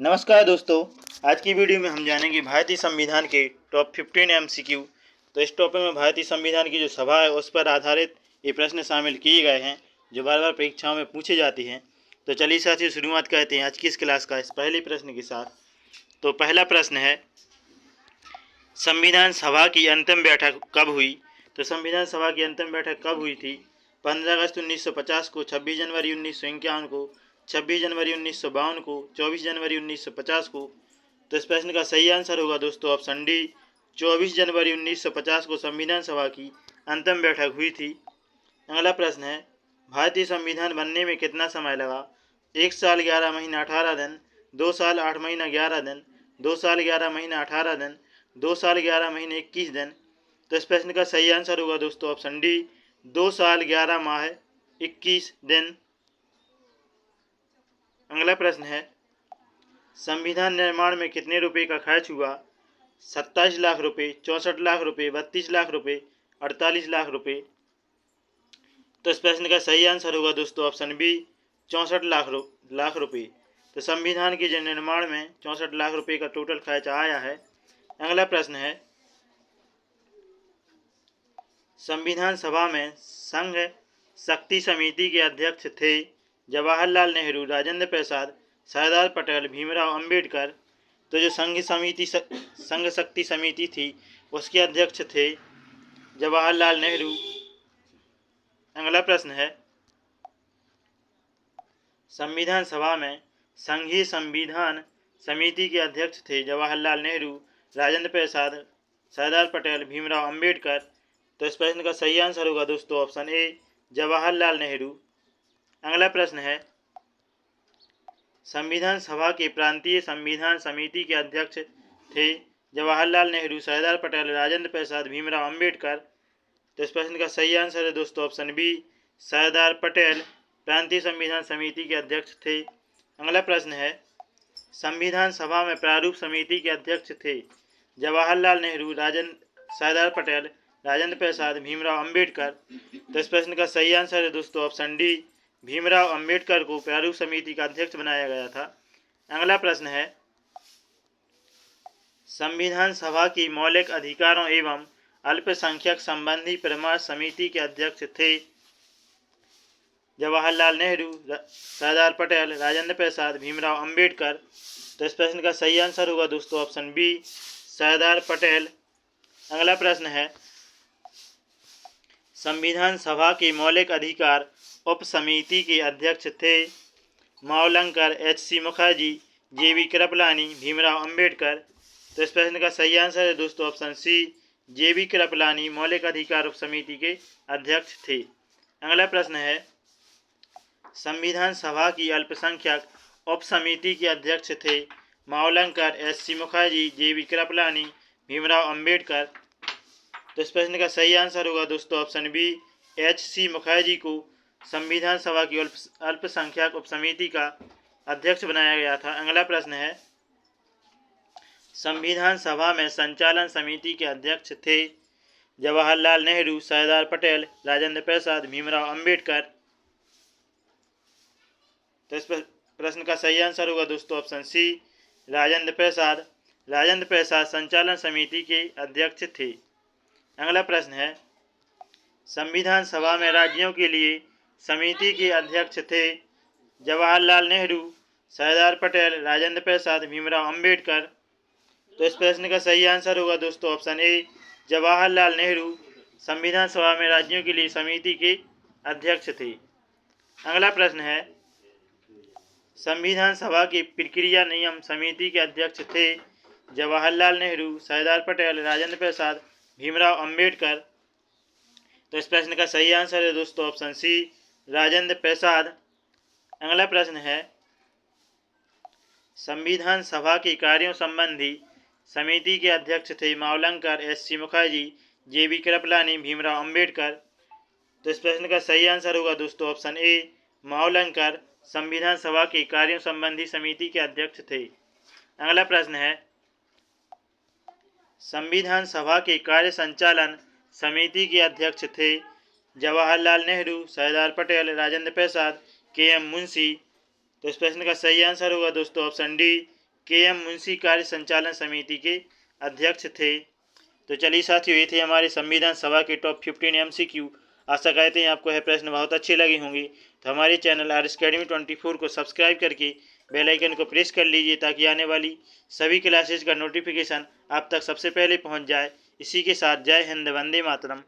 नमस्कार दोस्तों। आज की वीडियो में हम जानेंगे भारतीय संविधान के टॉप 15 एमसीक्यू। तो इस टॉपिक में भारतीय संविधान की जो सभा है उस पर आधारित ये प्रश्न शामिल किए गए हैं जो बार बार परीक्षाओं में पूछे जाते हैं। तो चलिए साथियों शुरुआत करते हैं आज की इस क्लास का इस पहले प्रश्न के साथ। तो पहला प्रश्न है, संविधान सभा की अंतिम बैठक कब हुई? तो संविधान सभा की अंतिम बैठक कब हुई थी? 15 अगस्त 1950 को, 26 जनवरी 1951 को, 26 जनवरी 1952 को, 24 जनवरी 1950 को। तो इस प्रश्न का सही आंसर होगा दोस्तों ऑप्शन डी, 24 जनवरी 1950 को संविधान सभा की अंतिम बैठक हुई थी। अगला प्रश्न है, भारतीय संविधान बनने में कितना समय लगा? 1 साल 11 महीना 18 दिन, 2 साल 8 महीना 11 दिन, 2 साल 11 महीना 18 दिन, 2 साल 11 महीने 21 दिन। तो इस प्रश्न का सही आंसर होगा दोस्तों ऑप्शन डी, 2 साल 11 माह 21 दिन। अगला प्रश्न है, संविधान निर्माण में कितने रुपए का खर्च हुआ? 27 लाख रुपए, 64 लाख रुपए, 32 लाख रुपए, 48 लाख रुपए। तो इस प्रश्न का सही आंसर होगा दोस्तों ऑप्शन बी, 64 लाख रुपए। तो संविधान के निर्माण में 64 लाख रुपए का टोटल खर्च आया है। अगला प्रश्न है, संविधान सभा में संघ शक्ति समिति के अध्यक्ष थे जवाहरलाल नेहरू, राजेंद्र प्रसाद, सरदार पटेल, भीमराव अंबेडकर। तो जो संघ शक्ति समिति थी उसके अध्यक्ष थे जवाहरलाल नेहरू। अगला प्रश्न है, संविधान सभा में संघीय संविधान समिति के अध्यक्ष थे जवाहरलाल नेहरू, राजेंद्र प्रसाद, सरदार पटेल, भीमराव अंबेडकर। तो इस प्रश्न का सही आंसर होगा दोस्तों ऑप्शन ए, जवाहरलाल नेहरू। अगला प्रश्न है, संविधान सभा के प्रांतीय संविधान समिति के अध्यक्ष थे जवाहरलाल नेहरू, सरदार पटेल, राजेंद्र प्रसाद, भीमराव अंबेडकर। तो इस प्रश्न का सही आंसर है दोस्तों ऑप्शन बी, सरदार पटेल प्रांतीय संविधान समिति के अध्यक्ष थे। अगला प्रश्न है, संविधान सभा में प्रारूप समिति के अध्यक्ष थे जवाहरलाल नेहरू, सरदार पटेल, राजेंद्र प्रसाद, भीमराव अंबेडकर। तो इस प्रश्न का सही आंसर है दोस्तों ऑप्शन डी, भीमराव अंबेडकर को प्रारूप समिति का अध्यक्ष बनाया गया था। अगला प्रश्न है, संविधान सभा की मौलिक अधिकारों एवं अल्पसंख्यक संबंधी परामर्श समिति के अध्यक्ष थे जवाहरलाल नेहरू, सरदार पटेल, राजेंद्र प्रसाद, भीमराव अंबेडकर। तो इस प्रश्न का सही आंसर होगा दोस्तों ऑप्शन बी, सरदार पटेल। अगला प्रश्न है, संविधान सभा के मौलिक अधिकार उप समिति के अध्यक्ष थे मावलंकर, एच.सी. मुखर्जी, जे.बी. कृपलानी, भीमराव अंबेडकर। तो इस प्रश्न का सही आंसर है दोस्तों ऑप्शन सी, जे.बी. कृपलानी मौलिक अधिकार उप समिति के अध्यक्ष थे। अगला प्रश्न है, संविधान सभा की अल्पसंख्यक उप समिति के अध्यक्ष थे मावलंकर, एच.सी. मुखर्जी, जे.बी. कृपलानी, भीमराव अंबेडकर। तो इस प्रश्न का सही आंसर होगा दोस्तों ऑप्शन बी, एच.सी. मुखर्जी को संविधान सभा की अल्पसंख्यक उप समिति का अध्यक्ष बनाया गया था। अगला प्रश्न है, संविधान सभा में संचालन समिति के अध्यक्ष थे जवाहरलाल नेहरू, सरदार पटेल, राजेंद्र प्रसाद, भीमराव अंबेडकर। तो इस प्रश्न का सही आंसर होगा दोस्तों ऑप्शन सी, राजेंद्र प्रसाद। राजेंद्र प्रसाद संचालन समिति के अध्यक्ष थे। अगला प्रश्न है, संविधान सभा में राज्यों के लिए समिति के अध्यक्ष थे जवाहरलाल नेहरू, सरदार पटेल, राजेंद्र प्रसाद, भीमराव अंबेडकर। तो इस प्रश्न का सही आंसर होगा दोस्तों ऑप्शन ए, जवाहरलाल नेहरू संविधान सभा में राज्यों के लिए समिति के अध्यक्ष थे। अगला प्रश्न है, संविधान सभा की प्रक्रिया नियम समिति के अध्यक्ष थे जवाहरलाल नेहरू, सरदार पटेल, राजेंद्र प्रसाद, भीमराव अंबेडकर। तो इस प्रश्न का सही आंसर है दोस्तों ऑप्शन सी, राजेंद्र प्रसाद। अगला प्रश्न है, संविधान सभा के कार्यों संबंधी समिति के अध्यक्ष थे मावलंकर, एच.सी. मुखर्जी, जे.बी. कृपलानी, भीमराव अंबेडकर। तो इस प्रश्न का सही आंसर होगा दोस्तों ऑप्शन ए, मावलंकर संविधान सभा के कार्यों संबंधी समिति के अध्यक्ष थे। अगला प्रश्न है, संविधान सभा के कार्य संचालन समिति के अध्यक्ष थे जवाहरलाल नेहरू, सरदार पटेल, राजेंद्र प्रसाद, के.एम. मुंशी। तो इस प्रश्न का सही आंसर होगा दोस्तों ऑप्शन डी, KM मुंशी कार्य संचालन समिति के अध्यक्ष थे। तो चलिए साथियों, ये थे हमारे संविधान सभा के टॉप 15 MCQ। आशा करते हैं आपको यह प्रश्न बहुत अच्छे लगे होंगे। तो हमारे चैनल RS Academy 24 को सब्सक्राइब करके बेल आइकन को प्रेस कर लीजिए ताकि आने वाली सभी क्लासेज का नोटिफिकेशन आप तक सबसे पहले पहुंच जाए। इसी के साथ जय हिंद, वंदे मातरम।